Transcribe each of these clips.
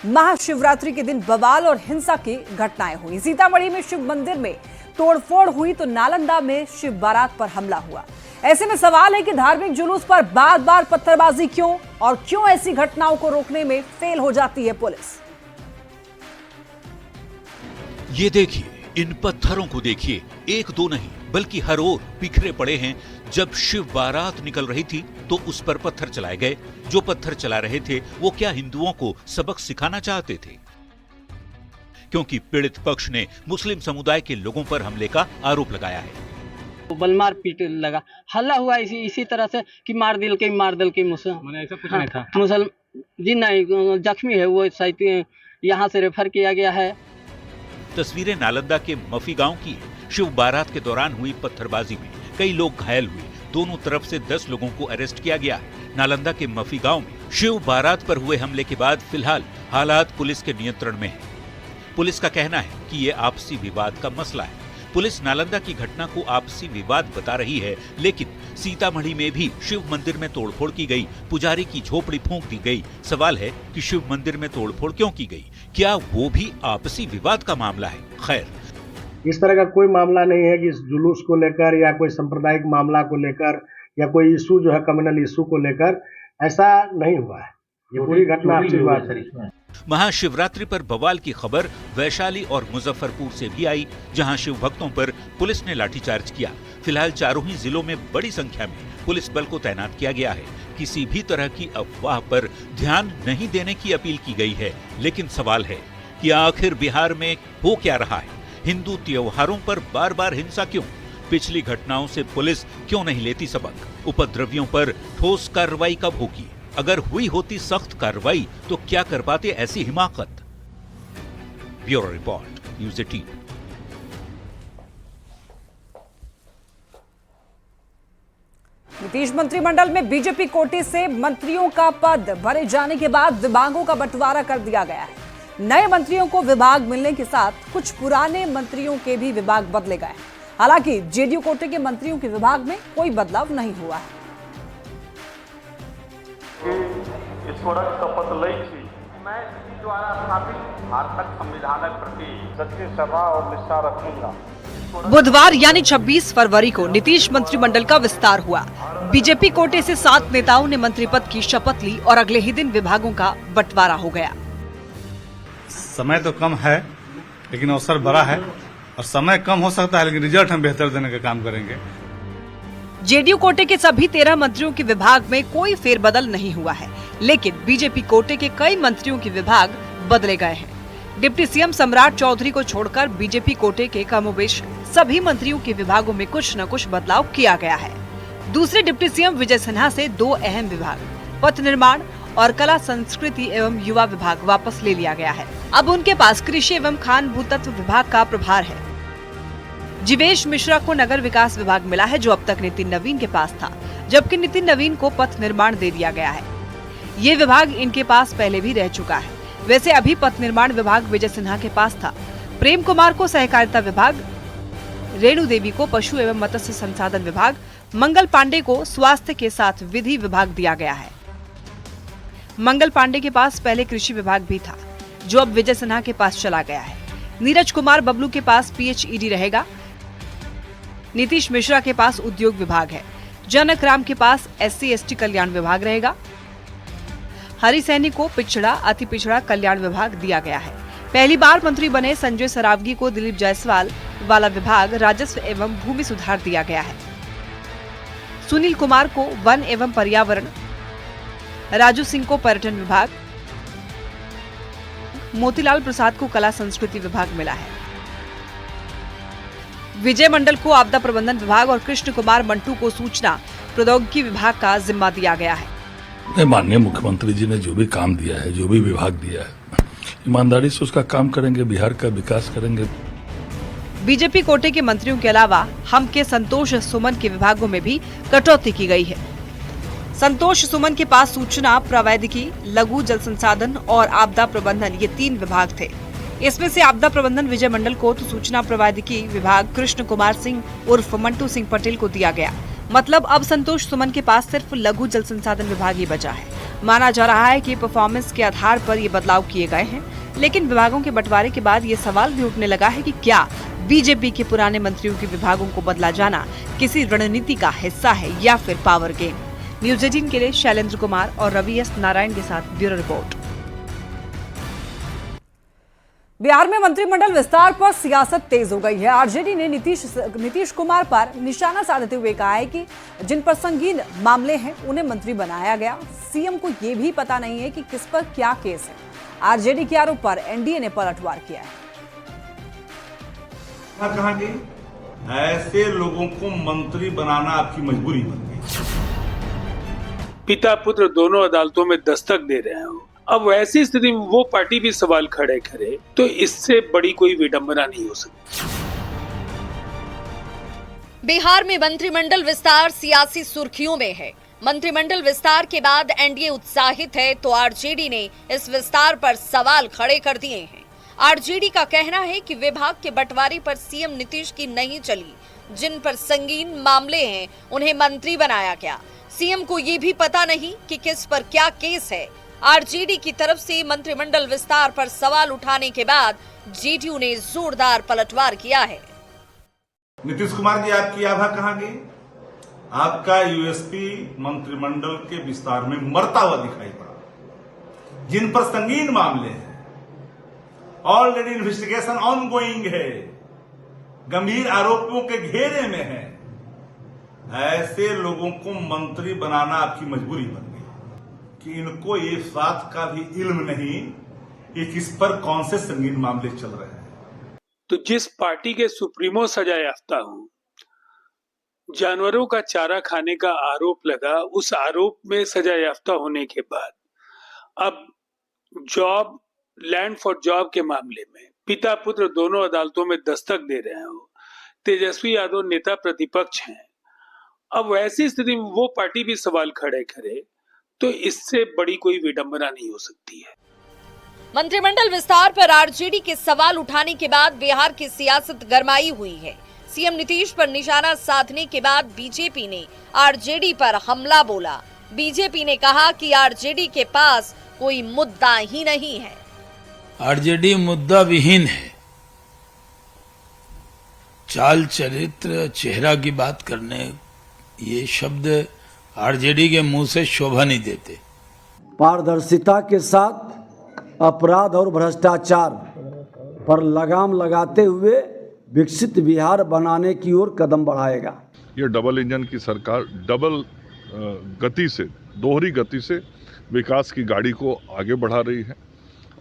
महाशिवरात्रि के दिन बवाल और हिंसा की घटनाएं हुई। सीतामढ़ी में शिव मंदिर में तोड़फोड़ हुई तो नालंदा में शिव बारात पर हमला हुआ। ऐसे में सवाल है कि धार्मिक जुलूस पर बार बार पत्थरबाजी क्यों और क्यों ऐसी घटनाओं को रोकने में फेल हो जाती है पुलिस। ये देखिए, इन पत्थरों को देखिए, एक दो नहीं बल्कि हर ओर बिखरे पड़े हैं। जब शिव बारात निकल रही थी तो उस पर पत्थर चलाए गए। जो पत्थर चला रहे थे वो क्या हिंदुओं को सबक सिखाना चाहते थे? क्योंकि पीड़ित पक्ष ने मुस्लिम समुदाय के लोगों पर हमले का आरोप लगाया है। बलमार पीट लगा, हल्ला हुआ इसी तरह से कि मार दिल के मैंने ऐसा कुछ नहीं था। मुसलमान जी नहीं, जख्मी है वो, शायद यहाँ से रेफर किया गया है। तस्वीरें नालंदा के मफी गांव की है। शिव बारात के दौरान हुई पत्थरबाजी में कई लोग घायल हुए। दोनों तरफ से 10 लोगों को अरेस्ट किया गया है। नालंदा के मफी गांव में शिव बारात पर हुए हमले के बाद फिलहाल हालात पुलिस के नियंत्रण में है। पुलिस का कहना है कि ये आपसी विवाद का मसला है। पुलिस नालंदा की घटना को आपसी विवाद बता रही है, लेकिन सीतामढ़ी में भी शिव मंदिर में तोड़फोड़ की गई, पुजारी की झोपड़ी फूंक दी गई। सवाल है कि शिव मंदिर में तोड़फोड़ क्यों की गई? क्या वो भी आपसी विवाद का मामला है? खैर, इस तरह का कोई मामला नहीं है कि इस जुलूस को लेकर या कोई सांप्रदायिक मामला को लेकर या कोई इशू जो है कम्युनल इशू को लेकर ऐसा नहीं हुआ है। ये पूरी घटना आपसी विवाद है। महाशिवरात्रि पर बवाल की खबर वैशाली और मुजफ्फरपुर से भी आई, जहां शिव भक्तों पर पुलिस ने लाठीचार्ज किया। फिलहाल चारों ही जिलों में बड़ी संख्या में पुलिस बल को तैनात किया गया है। किसी भी तरह की अफवाह पर ध्यान नहीं देने की अपील की गई है। लेकिन सवाल है कि आखिर बिहार में हो क्या रहा है? हिंदू त्योहारों पर बार बार हिंसा क्यों? पिछली घटनाओं से पुलिस क्यों नहीं लेती सबक? उपद्रवियों पर ठोस कार्रवाई कब होगी? अगर हुई होती सख्त कार्रवाई तो क्या कर पाते ऐसी हिमाकत? Bureau report, news 18। नीतीश मंत्रिमंडल में बीजेपी कोटे से मंत्रियों का पद भरे जाने के बाद विभागों का बंटवारा कर दिया गया है। नए मंत्रियों को विभाग मिलने के साथ कुछ पुराने मंत्रियों के भी विभाग बदले गए। हालांकि जेडीयू कोटे के मंत्रियों के विभाग में कोई बदलाव नहीं हुआ है। ईश्वरक शपथ लै छी मैं इसी द्वारा स्थापित भारतक संविधानक प्रति सच्ची श्रद्धा और निष्ठा रखूंगा। बुधवार यानी 26 फरवरी को नीतीश मंत्रिमंडल का विस्तार हुआ। बीजेपी कोटे से 7 नेताओं ने मंत्री पद की शपथ ली और अगले ही दिन विभागों का बंटवारा हो गया। समय तो कम है लेकिन अवसर बड़ा है, और समय कम हो सकता है लेकिन रिजल्ट हम बेहतर देने का काम करेंगे। जेडीयू कोटे के सभी 13 मंत्रियों के विभाग में कोई फेरबदल नहीं हुआ है, लेकिन बीजेपी कोटे के कई मंत्रियों के विभाग बदले गए हैं। डिप्टी सीएम सम्राट चौधरी को छोड़कर बीजेपी कोटे के कमोबेश सभी मंत्रियों के विभागों में कुछ न कुछ बदलाव किया गया है। दूसरे डिप्टी सीएम विजय सिन्हा से 2 अहम विभाग, पथ निर्माण और कला संस्कृति एवं युवा विभाग वापस ले लिया गया है। अब उनके पास कृषि एवं खान भूतत्व विभाग का प्रभार है। जीवेश मिश्रा को नगर विकास विभाग मिला है, जो अब तक नितिन नवीन के पास था, जबकि नितिन नवीन को पथ निर्माण दे दिया गया है। ये विभाग इनके पास पहले भी रह चुका है। वैसे अभी पथ निर्माण विभाग विजय सिन्हा के पास था। प्रेम कुमार को सहकारिता विभाग, रेणु देवी को पशु एवं मत्स्य संसाधन विभाग, मंगल पांडे को स्वास्थ्य के साथ विधि विभाग दिया गया है। मंगल पांडे के पास पहले कृषि विभाग भी था, जो अब विजय सिन्हा के पास चला गया है। नीरज कुमार बबलू के पास पीएचईडी रहेगा। नीतीश मिश्रा के पास उद्योग विभाग है। जनक राम के पास SC/ST कल्याण विभाग रहेगा। हरि सैनी को पिछड़ा अति पिछड़ा कल्याण विभाग दिया गया है। पहली बार मंत्री बने संजय सरावगी को दिलीप जायसवाल वाला विभाग राजस्व एवं भूमि सुधार दिया गया है। सुनील कुमार को वन एवं पर्यावरण, राजू सिंह को पर्यटन विभाग, मोतीलाल प्रसाद को कला संस्कृति विभाग मिला है। विजय मंडल को आपदा प्रबंधन विभाग और कृष्ण कुमार मंटू को सूचना प्रौद्योगिकी विभाग का जिम्मा दिया गया है। माननीय मुख्यमंत्री जी ने जो भी काम दिया है, जो भी विभाग दिया है, ईमानदारी से उसका काम करेंगे, बिहार का विकास करेंगे। बीजेपी कोटे के मंत्रियों के अलावा हम के संतोष सुमन के विभागों में भी कटौती की गई है। संतोष सुमन के पास सूचना प्रौद्योगिकी, लघु जल संसाधन और आपदा प्रबंधन ये 3 विभाग थे। इसमें से आपदा प्रबंधन विजय मंडल को तो सूचना प्रौद्योगिकी विभाग कृष्ण कुमार सिंह उर्फ मंटू सिंह पटेल को दिया गया। मतलब अब संतोष सुमन के पास सिर्फ लघु जल संसाधन विभाग ही बचा है। माना जा रहा है कि परफॉर्मेंस के आधार पर ये बदलाव किए गए हैं, लेकिन विभागों के बंटवारे के बाद ये सवाल भी उठने लगा है कि क्या बीजेपी के पुराने मंत्रियों के विभागों को बदला जाना किसी रणनीति का हिस्सा है या फिर पावर गेम। न्यूज 18 के लिए शैलेंद्र कुमार और रवि एस नारायण के साथ ब्यूरो रिपोर्ट। बिहार में मंत्रिमंडल विस्तार पर सियासत तेज हो गई है। आरजेडी ने नीतीश कुमार पर निशाना साधते हुए कहा है कि जिन पर संगीन मामले हैं उन्हें मंत्री बनाया गया। सीएम को यह भी पता नहीं है कि किस पर क्या केस है। आरजेडी के आरोप पर एनडीए ने पलटवार किया है। कहा कि ऐसे लोगों को मंत्री बनाना आपकी मजबूरी बन गई। पिता पुत्र दोनों अदालतों में दस्तक दे रहे हो। अब ऐसी स्थिति में वो पार्टी भी सवाल खड़े करे तो इससे बड़ी कोई विडंबना नहीं हो सकती। बिहार में मंत्रिमंडल विस्तार सियासी सुर्खियों में है। मंत्रिमंडल विस्तार के बाद एनडीए उत्साहित है तो आरजेडी ने इस विस्तार पर सवाल खड़े कर दिए हैं। आरजेडी का कहना है कि विभाग के बंटवारे पर सीएम नीतीश की नहीं चली। जिन पर संगीन मामले हैं उन्हें मंत्री बनाया गया। सीएम को ये भी पता नहीं कि किस पर क्या केस है। आरजेडी की तरफ से मंत्रिमंडल विस्तार पर सवाल उठाने के बाद जेडीयू ने जोरदार पलटवार किया है। नीतीश कुमार जी, आपकी आभा कहां गई? आपका यूएसपी मंत्रिमंडल के विस्तार में मरता हुआ दिखाई पड़ा। जिन पर संगीन मामले हैं, ऑलरेडी इन्वेस्टिगेशन ऑनगोइंग है, गंभीर आरोपों के घेरे में है, ऐसे लोगों को मंत्री बनाना आपकी मजबूरी बन गई कि इनको ये बात का भी इल्म नहीं कि किस पर कौन से संगीन मामले चल रहे हैं। तो जिस पार्टी के सुप्रीमो सजा याफ्ता हूं, जानवरों का चारा खाने का आरोप लगा, उस आरोप में सजा याफ्ता होने के बाद अब जॉब लैंड फॉर जॉब के मामले में पिता पुत्र दोनों अदालतों में दस्तक दे रहे हो। तेजस्वी यादव नेता प्रतिपक्ष हैं। अब ऐसी स्थिति में वो पार्टी भी सवाल खड़े करे तो इससे बड़ी कोई विडंबना नहीं हो सकती है। मंत्रिमंडल विस्तार पर आरजेडी के सवाल उठाने के बाद बिहार की सियासत गरमाई हुई है। सीएम नीतीश पर निशाना साधने के बाद बीजेपी ने आरजेडी पर हमला बोला। बीजेपी ने कहा कि आरजेडी के पास कोई मुद्दा ही नहीं है। आरजेडी मुद्दा विहीन है। चाल चरित्र चेहरा की बात करने ये शब्द आरजेडी के मुंह से शोभा नहीं देते। पारदर्शिता के साथ अपराध और भ्रष्टाचार पर लगाम लगाते हुए विकसित बिहार बनाने की ओर कदम बढ़ाएगा। ये डबल इंजन की सरकार डबल गति से, दोहरी गति से विकास की गाड़ी को आगे बढ़ा रही है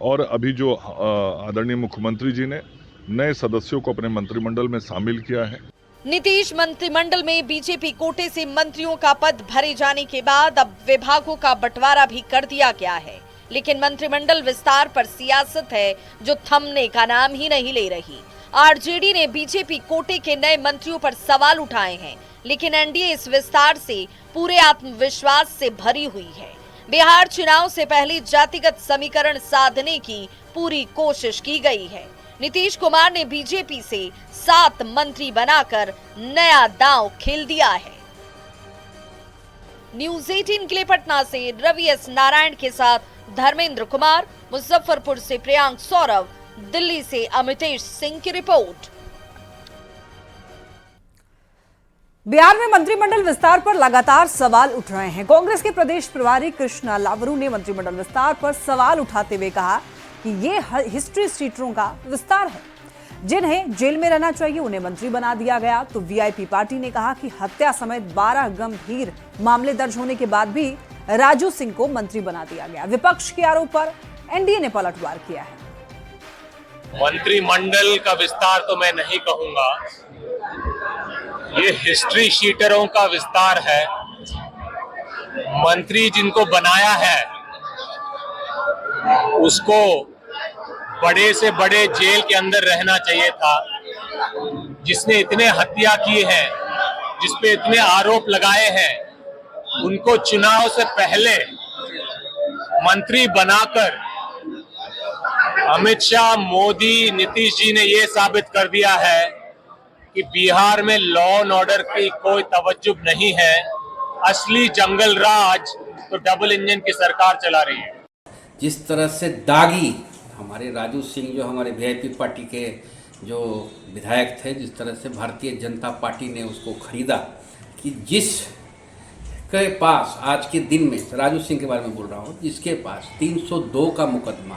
और अभी जो आदरणीय मुख्यमंत्री जी ने नए सदस्यों को अपने मंत्रिमंडल में शामिल किया है। नीतीश मंत्रिमंडल में बीजेपी कोटे से मंत्रियों का पद भरे जाने के बाद अब विभागों का बंटवारा भी कर दिया गया है, लेकिन मंत्रिमंडल विस्तार पर सियासत है जो थमने का नाम ही नहीं ले रही। आरजेडी ने बीजेपी कोटे के नए मंत्रियों पर सवाल उठाए हैं, लेकिन एनडीए इस विस्तार से पूरे आत्मविश्वास से भरी हुई है। बिहार चुनाव से पहले जातिगत समीकरण साधने की पूरी कोशिश की गई है। नीतीश कुमार ने बीजेपी से 7 मंत्री बनाकर नया दांव खेल दिया है। न्यूज 18 के लिए पटना से रवि एस नारायण के साथ धर्मेंद्र कुमार, मुजफ्फरपुर से प्रियांक सौरभ, दिल्ली से अमितेश सिंह की रिपोर्ट। बिहार में मंत्रिमंडल विस्तार पर लगातार सवाल उठ रहे हैं। कांग्रेस के प्रदेश प्रभारी कृष्णा लावरू ने मंत्रिमंडल विस्तार पर सवाल उठाते हुए कहा कि ये हिस्ट्री सीटरों का विस्तार है। जिन्हें जेल में रहना चाहिए उन्हें मंत्री बना दिया गया। तो वीआईपी पार्टी ने कहा कि हत्या समेत 12 गंभीर मामले दर्ज होने के बाद भी राजू सिंह को मंत्री बना दिया गया। विपक्ष के आरोप पर एनडीए ने पलटवार किया है। मंत्रिमंडल का विस्तार तो मैं नहीं कहूंगा, ये हिस्ट्री शीटरों का विस्तार है। मंत्री जिनको बनाया है उसको बड़े से बड़े जेल के अंदर रहना चाहिए था। जिसने इतने हत्या किए हैं, जिसपे इतने आरोप लगाए हैं, उनको चुनाव से पहले मंत्री बनाकर अमित शाह, मोदी, नीतीश जी ने ये साबित कर दिया है कि बिहार में लॉ एंड ऑर्डर की कोई तवज्जुह नहीं है। असली जंगल राज तो डबल इंजन की सरकार चला रही है। जिस तरह से दागी हमारे राजू सिंह जो हमारे वीआईपी पार्टी के जो विधायक थे, जिस तरह से भारतीय जनता पार्टी ने उसको खरीदा कि जिस के पास आज के दिन में, राजू सिंह के बारे में बोल रहा हूँ, जिसके पास 302 का मुकदमा,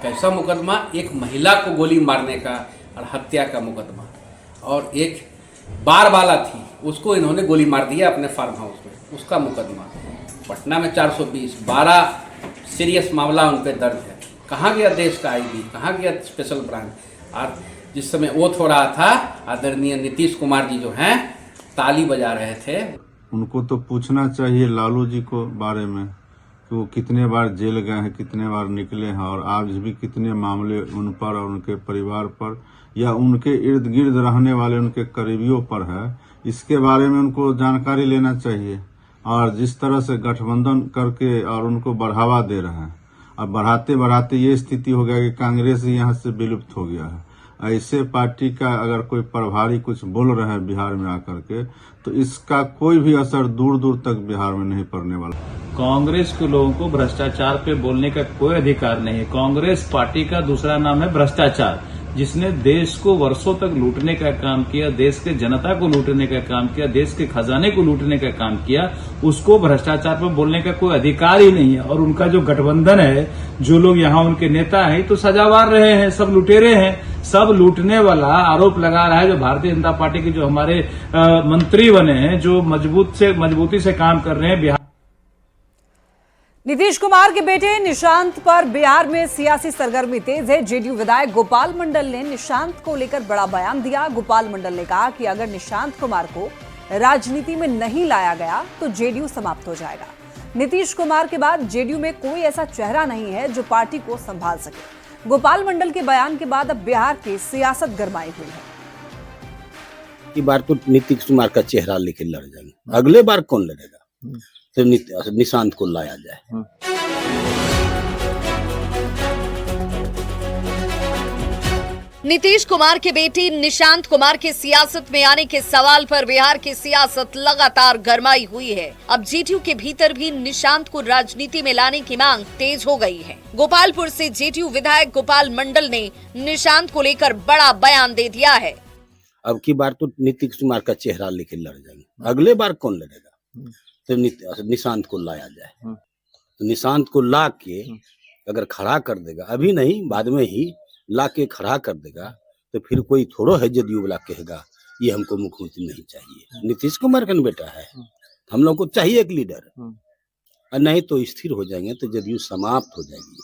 कैसा मुकदमा? एक महिला को गोली मारने का और हत्या का मुकदमा, और एक बार वाला थी उसको इन्होंने गोली मार दिया अपने फार्म हाउस में, उसका मुकदमा। पटना में 420, 12 सीरियस मामला उन पर दर्ज है। कहाँ गया देश का आईबी, कहाँ गया स्पेशल ब्रांच? और जिस समय ओथ हो रहा था, आदरणीय नीतीश कुमार जी जो हैं ताली बजा रहे थे। उनको तो पूछना चाहिए लालू जी को बारे में कि वो कितने बार जेल गए हैं, कितने बार निकले हैं, और आज भी कितने मामले उन पर और उनके परिवार पर या उनके इर्द गिर्द रहने वाले उनके करीबियों पर है। इसके बारे में उनको जानकारी लेना चाहिए। और जिस तरह से गठबंधन करके और उनको बढ़ावा दे रहे हैं, अब बढ़ाते बढ़ाते ये स्थिति हो गया कि कांग्रेस ही यहाँ से विलुप्त हो गया है। ऐसे पार्टी का अगर कोई प्रभारी कुछ बोल रहे हैं बिहार में आकर के, तो इसका कोई भी असर दूर दूर तक बिहार में नहीं पड़ने वाला। कांग्रेस के लोगों को भ्रष्टाचार पे बोलने का कोई अधिकार नहीं है। कांग्रेस पार्टी का दूसरा नाम है भ्रष्टाचार, जिसने देश को वर्षों तक लूटने का काम किया, देश के जनता को लूटने का काम किया, देश के खजाने को लूटने का काम किया, उसको भ्रष्टाचार पर बोलने का कोई अधिकार ही नहीं है। और उनका जो गठबंधन है, जो लोग यहाँ उनके नेता हैं, तो सजावार रहे हैं, सब लुटेरे हैं, सब लूटने वाला आरोप लगा रहा है। जो भारतीय जनता पार्टी के जो हमारे मंत्री बने हैं, जो मजबूती से काम कर रहे हैं बिहार। नीतीश कुमार के बेटे निशांत पर बिहार में सियासी सरगर्मी तेज है। जेडीयू विधायक गोपाल मंडल ने निशांत को लेकर बड़ा बयान दिया। गोपाल मंडल ने कहा कि अगर निशांत कुमार को राजनीति में नहीं लाया गया तो जेडीयू समाप्त हो जाएगा। नीतीश कुमार के बाद जेडीयू में कोई ऐसा चेहरा नहीं है जो पार्टी को संभाल सके। गोपाल मंडल के बयान के बाद अब बिहार की सियासत गरमाई हुई है। इस बार तो नीतीश कुमार का चेहरा लेके लड़ जाएंगे, अगले बार कौन लड़ेगा? तो निशांत को लाया जाए। नीतीश कुमार के बेटे निशांत कुमार के सियासत में आने के सवाल पर बिहार की सियासत लगातार गरमाई हुई है। अब जेडीयू के भीतर भी निशांत को राजनीति में लाने की मांग तेज हो गई है। गोपालपुर से जेडीयू विधायक गोपाल मंडल ने निशांत को लेकर बड़ा बयान दे दिया है। अब की बार तो नीतीश कुमार का चेहरा लेके लड़ जाएंगे, अगले बार कौन लड़ेगा? तो निशांत को लाया जाए। तो निशांत को ला के अगर खड़ा कर देगा, अभी नहीं बाद में ही ला के खड़ा कर देगा, तो फिर कोई थोड़ो है जेडीयू वाला कहेगा ये हमको मुख्यमंत्री नहीं चाहिए। नीतीश कुमार का बेटा है, हम लोग को चाहिए एक लीडर, और नहीं तो स्थिर हो जाएंगे तो जेडीयू समाप्त हो जाएगी।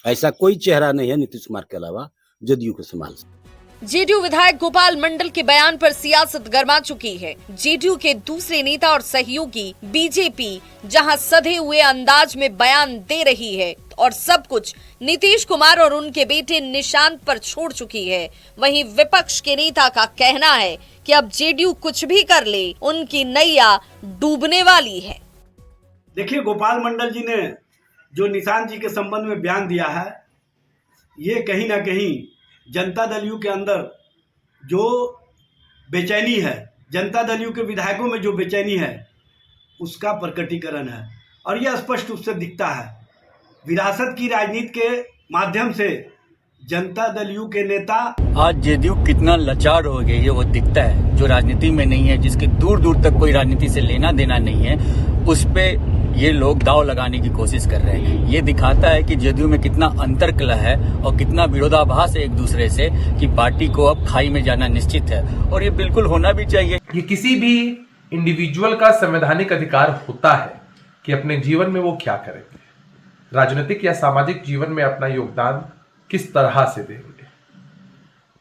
ऐसा कोई चेहरा नहीं है नीतीश कुमार के अलावा जेडीयू को संभाल सकता। जेडीयू विधायक गोपाल मंडल के बयान पर सियासत गरमा चुकी है। जेडीयू के दूसरे नेता और सहयोगी बीजेपी जहां सधे हुए अंदाज में बयान दे रही है और सब कुछ नीतीश कुमार और उनके बेटे निशांत पर छोड़ चुकी है, वहीं विपक्ष के नेता का कहना है कि अब जेडीयू कुछ भी कर ले, उनकी नैया डूबने वाली है। देखिए, गोपाल मंडल जी ने जो निशांत जी के संबंध में बयान दिया है, ये कहीं ना कहीं जनता दल यू के अंदर जो बेचैनी है, जनता दल यू के विधायकों में जो बेचैनी है, उसका प्रकटीकरण है। और यह स्पष्ट रूप से दिखता है। विरासत की राजनीति के माध्यम से जनता दल यू के नेता आज जेडीयू कितना लाचार हो गई है वो दिखता है। जो राजनीति में नहीं है, जिसके दूर दूर तक कोई राजनीति से लेना देना नहीं है, उस पे ये लोग दाव लगाने की कोशिश कर रहे हैं। ये दिखाता है कि जेडीयू में कितना अंतरकलह है और कितना विरोधाभास है एक दूसरे से, कि पार्टी को अब खाई में जाना निश्चित है, और ये बिल्कुल होना भी चाहिए। ये किसी भी इंडिविजुअल का संवैधानिक अधिकार होता है कि अपने जीवन में वो क्या करेंगे, राजनीतिक या सामाजिक जीवन में अपना योगदान किस तरह से देंगे।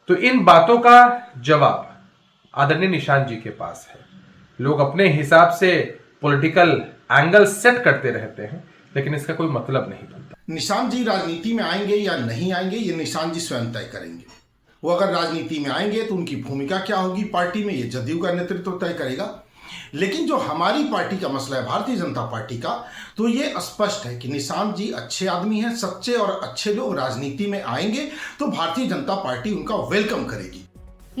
तो इन बातों का जवाब आदरणीय निशांत जी के पास है। लोग अपने हिसाब से पॉलिटिकल एंगल सेट करते रहते हैं, लेकिन इसका कोई मतलब नहीं बनता। निशांत जी राजनीति में आएंगे या नहीं आएंगे, ये निशांत जी स्वयं तय करेंगे। वो अगर राजनीति में आएंगे तो उनकी भूमिका क्या होगी पार्टी में, ये जदयू का नेतृत्व तय करेगा। लेकिन जो हमारी पार्टी का मसला है, भारतीय जनता पार्टी का, तो ये स्पष्ट है कि निशांत जी अच्छे आदमी हैं, सच्चे और अच्छे लोग राजनीति में आएंगे तो भारतीय जनता पार्टी उनका वेलकम करेगी।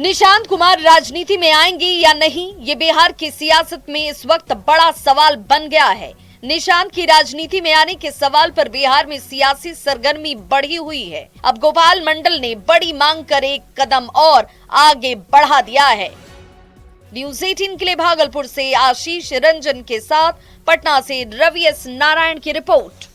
निशांत कुमार राजनीति में आएंगे या नहीं, ये बिहार की सियासत में इस वक्त बड़ा सवाल बन गया है। निशांत की राजनीति में आने के सवाल पर बिहार में सियासी सरगर्मी बढ़ी हुई है। अब गोपाल मंडल ने बड़ी मांग कर एक कदम और आगे बढ़ा दिया है। न्यूज़ 18 के लिए भागलपुर से आशीष रंजन के साथ पटना से रवि एस नारायण की रिपोर्ट।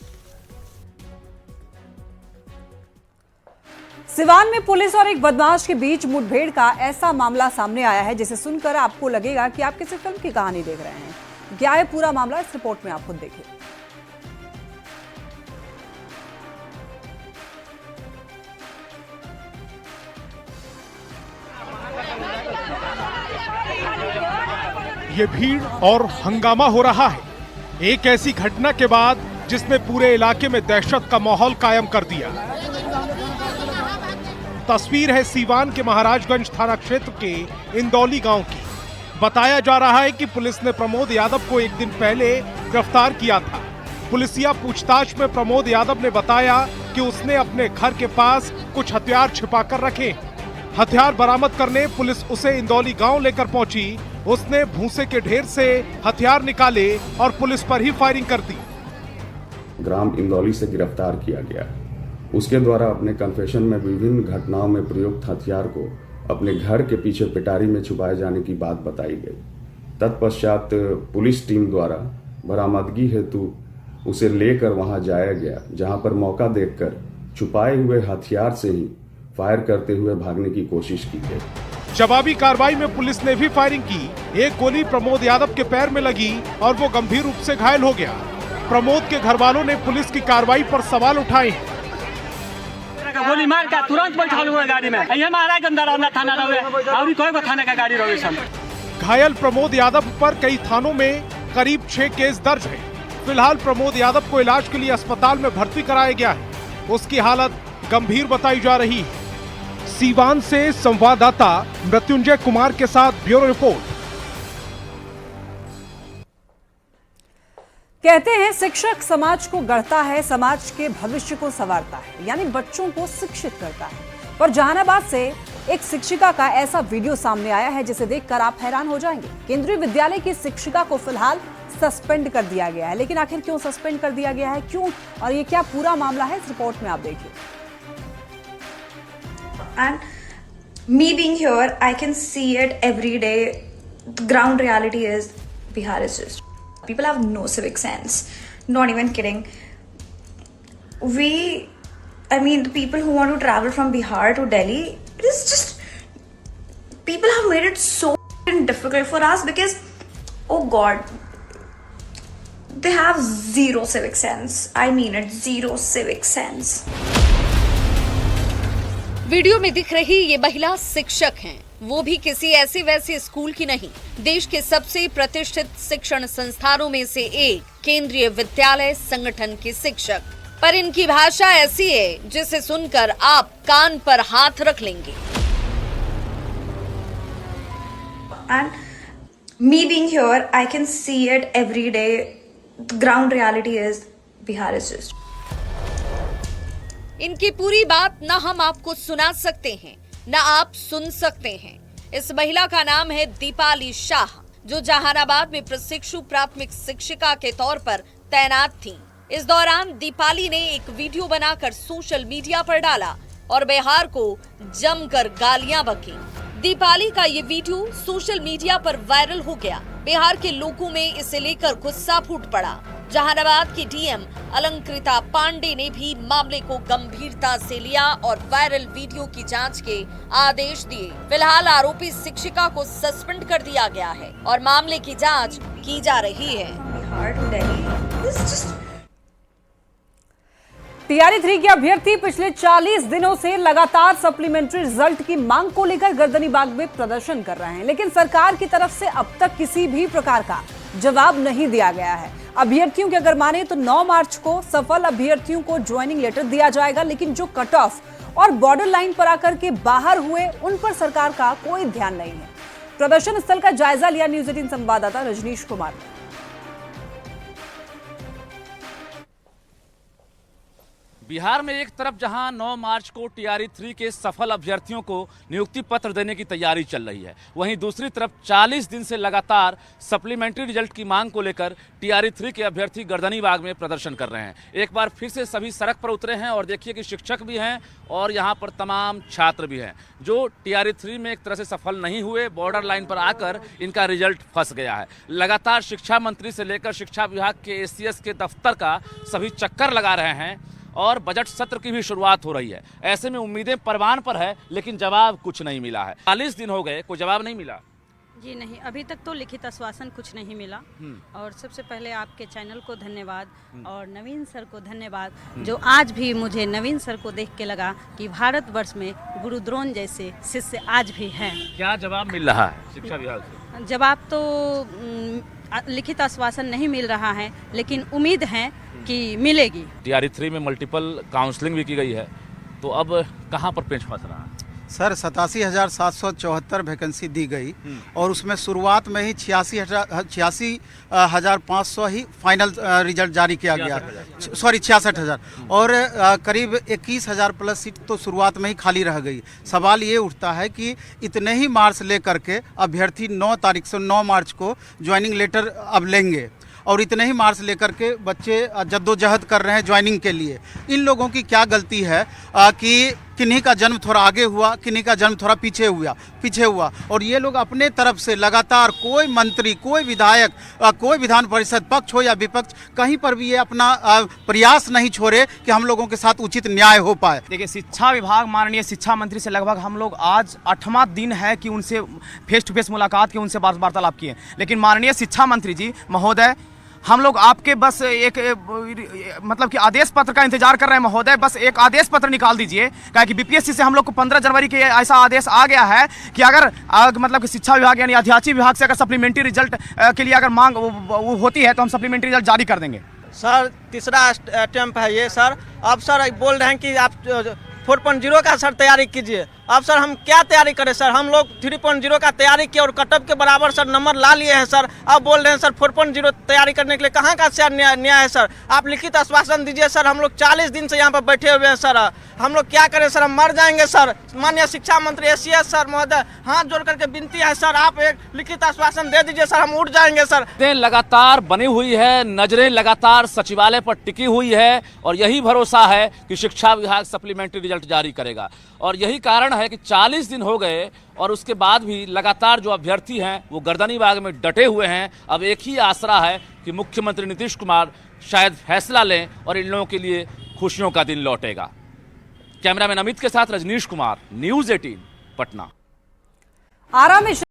सिवान में पुलिस और एक बदमाश के बीच मुठभेड़ का ऐसा मामला सामने आया है जिसे सुनकर आपको लगेगा कि आप किसी फिल्म की कहानी देख रहे हैं। क्या है पूरा मामला, इस रिपोर्ट में आप खुद देखिए। ये भीड़ और हंगामा हो रहा है एक ऐसी घटना के बाद जिसने पूरे इलाके में दहशत का माहौल कायम कर दिया। तस्वीर है सीवान के महाराजगंज थाना क्षेत्र के इंदौली गांव की। बताया जा रहा है कि पुलिस ने प्रमोद यादव को एक दिन पहले गिरफ्तार किया था। पुलिसिया पूछताछ में प्रमोद यादव ने बताया कि उसने अपने घर के पास कुछ हथियार छिपाकर रखे। हथियार बरामद करने पुलिस उसे इंदौली गांव लेकर पहुंची। उसने भूसे के ढेर से हथियार निकाले और पुलिस पर ही फायरिंग कर दी। ग्राम इंदौली से गिरफ्तार किया गया। उसके द्वारा अपने कन्फेशन में विभिन्न घटनाओं में प्रयुक्त हथियार को अपने घर के पीछे पिटारी में छुपाए जाने की बात बताई गई। तत्पश्चात पुलिस टीम द्वारा बरामदगी हेतु उसे लेकर वहां जाया गया, जहां पर मौका देखकर छुपाए हुए हथियार से ही फायर करते हुए भागने की कोशिश की गई। जवाबी कार्रवाई में पुलिस ने भी फायरिंग की। एक गोली प्रमोद यादव के पैर में लगी और वो गंभीर रूप से घायल हो गया। प्रमोद के घर वालों ने पुलिस की कार्रवाई पर सवाल उठाए हैं। गोली मार का तुरंत बैठा हुए गाड़ी में ये महाराज के अंदर आना थाना रहे और कोई को थाने का गाड़ी रहे सब। घायल प्रमोद यादव पर कई थानों में करीब 6 केस दर्ज है। फिलहाल प्रमोद यादव को इलाज के लिए अस्पताल में भर्ती कराया गया है। उसकी हालत गंभीर बताई जा रही है। सीवान से संवाददाता मृत्युंजय कुमार के साथ ब्यूरो रिपोर्ट। कहते हैं शिक्षक समाज को गढ़ता है, समाज के भविष्य को संवारता है, यानी बच्चों को शिक्षित करता है। पर जहानाबाद से एक शिक्षिका का ऐसा वीडियो सामने आया है जिसे देखकर आप हैरान हो जाएंगे। केंद्रीय विद्यालय की शिक्षिका को फिलहाल सस्पेंड कर दिया गया है, लेकिन आखिर क्यों सस्पेंड कर दिया गया है, क्यों और ये क्या पूरा मामला है, इस रिपोर्ट में आप देखिए। And me being here, I can see it every day. The ground reality is Bihar is just people have no civic sense. Not even kidding. The people who want to travel from Bihar to Delhi, it is just people have made it so difficult for us because, oh God, they have zero civic sense. I mean it, zero civic sense. Video में दिख रही ये महिला शिक्षक हैं, वो भी किसी ऐसे वैसे स्कूल की नहीं, देश के सबसे प्रतिष्ठित शिक्षण संस्थानों में से एक केंद्रीय विद्यालय संगठन के शिक्षक। पर इनकी भाषा ऐसी है जिसे सुनकर आप कान पर हाथ रख लेंगे। And me being here, I can see it every day. The ground reality is Bihar is just. इनकी पूरी बात न हम आपको सुना सकते हैं, न आप सुन सकते हैं। इस महिला का नाम है दीपाली शाह, जो जहानाबाद में प्रशिक्षु प्राथमिक शिक्षिका के तौर पर तैनात थीं। इस दौरान दीपाली ने एक वीडियो बनाकर सोशल मीडिया पर डाला और बिहार को जमकर गालियां बकीं। दीपाली का ये वीडियो सोशल मीडिया पर वायरल हो गया। बिहार के लोगों में इसे लेकर गुस्सा फूट पड़ा। जहानाबाद की डीएम अलंकृता पांडे ने भी मामले को गंभीरता से लिया और वायरल वीडियो की जांच के आदेश दिए। फिलहाल आरोपी शिक्षिका को सस्पेंड कर दिया गया है और मामले की जांच की जा रही है। तैयारी 3 के अभ्यर्थी पिछले 40 दिनों से लगातार सप्लीमेंट्री रिजल्ट की मांग को लेकर गर्दनीबाग में प्रदर्शन कर रहे हैं, लेकिन सरकार की तरफ से अब तक किसी भी प्रकार का जवाब नहीं दिया गया है। अभ्यर्थियों की अगर माने तो 9 मार्च को सफल अभ्यर्थियों को ज्वाइनिंग लेटर दिया जाएगा, लेकिन जो कट ऑफ और बॉर्डर लाइन पर आकर के बाहर हुए उन पर सरकार का कोई ध्यान नहीं है। प्रदर्शन स्थल का जायजा लिया न्यूज़ 18 संवाददाता रजनीश कुमार ने। बिहार में एक तरफ जहां 9 मार्च को टीआरई 3 के सफल अभ्यर्थियों को नियुक्ति पत्र देने की तैयारी चल रही है, वहीं दूसरी तरफ 40 दिन से लगातार सप्लीमेंट्री रिजल्ट की मांग को लेकर टीआरई 3 के अभ्यर्थी गर्दनीबाग में प्रदर्शन कर रहे हैं। एक बार फिर से सभी सड़क पर उतरे हैं और देखिए कि शिक्षक भी हैं और यहाँ पर तमाम छात्र भी हैं जो टीआरई 3 में एक तरह से सफल नहीं हुए, बॉर्डर लाइन पर आकर इनका रिजल्ट फंस गया है। लगातार शिक्षा मंत्री से लेकर शिक्षा विभाग के एसीएस के दफ्तर का सभी चक्कर लगा रहे हैं और बजट सत्र की भी शुरुआत हो रही है। ऐसे में उम्मीदें परवान पर है, लेकिन जवाब कुछ नहीं मिला है। 40 दिन हो गए, कोई जवाब नहीं मिला। जी नहीं, अभी तक तो लिखित आश्वासन कुछ नहीं मिला। और सबसे पहले आपके चैनल को धन्यवाद और नवीन सर को धन्यवाद, जो आज भी मुझे नवीन सर को देख के लगा कि भारतवर्ष में गुरु द्रोण जैसे शिष्य आज भी हैं। क्या जवाब मिल रहा है शिक्षा विभाग से? जवाब तो लिखित आश्वासन नहीं मिल रहा है, लेकिन उम्मीद है कि मिलेगी। टीआरई 3 में मल्टीपल काउंसलिंग भी की गई है, तो अब कहाँ पर पेंच फंस रहा है? सर 87,774 वैकेंसी दी गई और उसमें शुरुआत में ही 86,500 ही फाइनल रिजल्ट जारी किया गया। सॉरी 66,000 और करीब 21,000 प्लस सीट तो शुरुआत में ही खाली रह गई। सवाल ये उठता है कि इतने ही मार्क्स लेकर के अभ्यर्थी 9 तारीख से 9 मार्च को ज्वाइनिंग लेटर अब लेंगे और इतने ही मार्क्स लेकर के बच्चे जद्दोजहद कर रहे हैं ज्वाइनिंग के लिए। इन लोगों की क्या गलती है कि किन्हीं का जन्म थोड़ा आगे हुआ, किन्हीं का जन्म थोड़ा पीछे हुआ और ये लोग अपने तरफ से लगातार कोई मंत्री, कोई विधायक, कोई विधान परिषद पक्ष हो या विपक्ष, कहीं पर भी ये अपना प्रयास नहीं छोड़े कि हम लोगों के साथ उचित न्याय हो पाए। देखिए, शिक्षा विभाग माननीय शिक्षा मंत्री से लगभग हम लोग आज 8वां दिन है कि उनसे फेस टू फेस मुलाकात की, उनसे वार्तालाप किए, लेकिन माननीय शिक्षा मंत्री जी महोदय, हम लोग आपके बस एक मतलब कि आदेश पत्र का इंतजार कर रहे हैं महोदय। बस एक आदेश पत्र निकाल दीजिए, क्या कि बीपीएससी से हम लोग को 15 जनवरी के ऐसा आदेश आ गया है कि अगर मतलब कि शिक्षा विभाग यानी अध्यापन विभाग से अगर सप्लीमेंट्री रिजल्ट के लिए अगर मांग वो होती है तो हम सप्लीमेंट्री रिजल्ट जारी कर देंगे। सर तीसरा अटेम्प्ट है ये सर। अब सर बोल रहे हैं कि आप 4.0 का सर तैयारी कीजिए। अब सर हम क्या तैयारी करें सर? हम लोग 3.0 का तैयारी किए और कटअप के बराबर सर नंबर ला लिए हैं सर। अब बोल रहे हैं सर 4.0 तैयारी करने के लिए कहाँ का सर न्याय है सर? आप लिखित आश्वासन दीजिए सर। हम लोग 40 दिन से यहाँ पर बैठे हुए हैं सर। हम लोग क्या करें सर? हम मर जाएंगे सर। माननीय शिक्षा मंत्री एसीएस सर महोदय, हाथ जोड़ करके विनती है सर, आप एक लिखित आश्वासन दे दीजिए सर, हम उठ जाएंगे सर। लगातार बनी हुई है, नजरें लगातार सचिवालय पर टिकी हुई है और यही भरोसा है कि शिक्षा विभाग सप्लीमेंट्री रिजल्ट जारी करेगा। और यही कारण है कि 40 दिन हो गए और उसके बाद भी लगातार जो अभ्यर्थी हैं वो गर्दनीबाग में डटे हुए हैं। अब एक ही आसरा है कि मुख्यमंत्री नीतीश कुमार शायद फैसला लें और इन लोगों के लिए खुशियों का दिन लौटेगा। कैमरामैन अमित के साथ रजनीश कुमार, न्यूज़ 18 पटना। आरा में